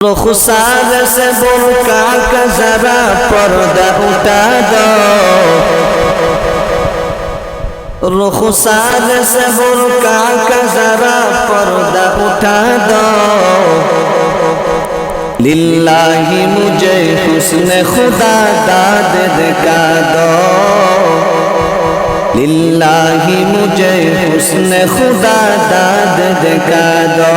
रुखसार से बुर्का का जरा पर्दा उठा दो, रुखसार से बुर्का का जरा पर्दा उठा दो। लिल्लाही मुझे हुस्न खुदा दाद दिखा दो, लिल्लाही मुझे हुस्न खुदा दाद दिखा दो।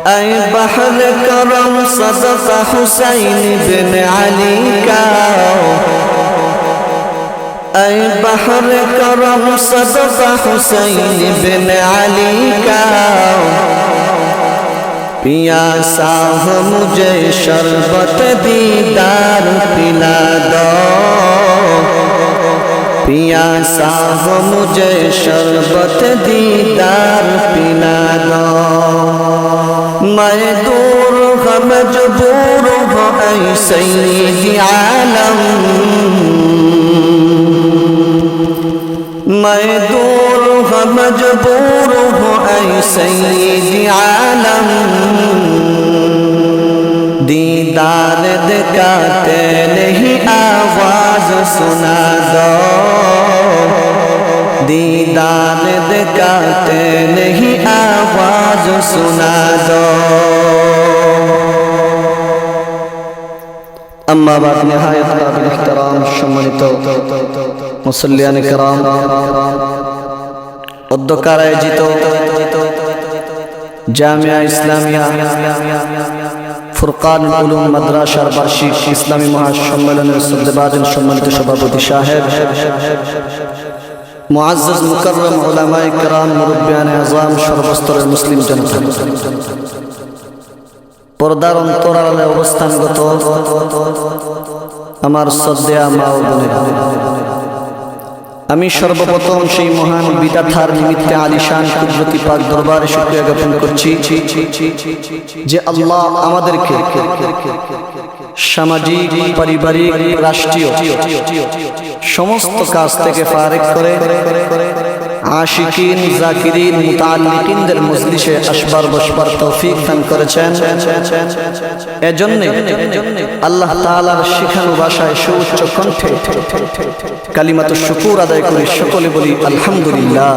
ऐ बहर करम सदका हुसैन बिन अली का, ऐ बहर करम सदका हुसैन बिन अली का। पियासा हो मुझे शरबत दीदार पिला दो, पियासा हो मुझे शरबत दीदार पिला दो। मैं दूर हूँ मजबूर हूँ ऐ सैयदी आलम, मैं दूर हूँ मजबूर हूँ ऐ सैयदी आलम। दीदार दिखाते नहीं आवाज सुना दो, दीदार दिखाते नहीं आवाज सुना दो। अम्मा बाद निहायत काबिल इहतराम सम्मानित मुसल्लियान किराम, उद्योगार आयोजित জামিয়া ইসলামিয়া ফুরকান উলুম মাদ্রাসার বার্ষিক ইসলামী মহাসম্মেলনের সদ্যবাজন সম্মানিত সভাপতি সাহেব, মুআজ্জাজ মুকাররম উলামায়ে কিরাম, মুরব্বিয়ানে আযম, সর্বস্তরের মুসলিম জনতা, পর্দার অন্তরালে অবস্থানগত আমার শ্রদ্ধেয় মা ও বোনেরা, আমি সর্বপ্রথম সেই মহান বিধাতার নিমিত্তে আলিশান কুদরতি পাক দরবারে শুকরিয়া জ্ঞাপন করছি যে আল্লাহ আমাদেরকে সামাজিক, পারিবারিক, রাষ্ট্রীয় সমস্ত কাজ থেকে ফারেক করে আশিকিন, জাকিরিন, মুতাআল্লিকিনদের মজলিসে আসবার বসবার তৌফিক দান করেছেন। এজন্য আল্লাহ তাআলার শিখানো ভাষায় সুউচ্চ কণ্ঠে কালিমাতুশ শুকুর আদায় করে সকলে বলি আলহামদুলিল্লাহ।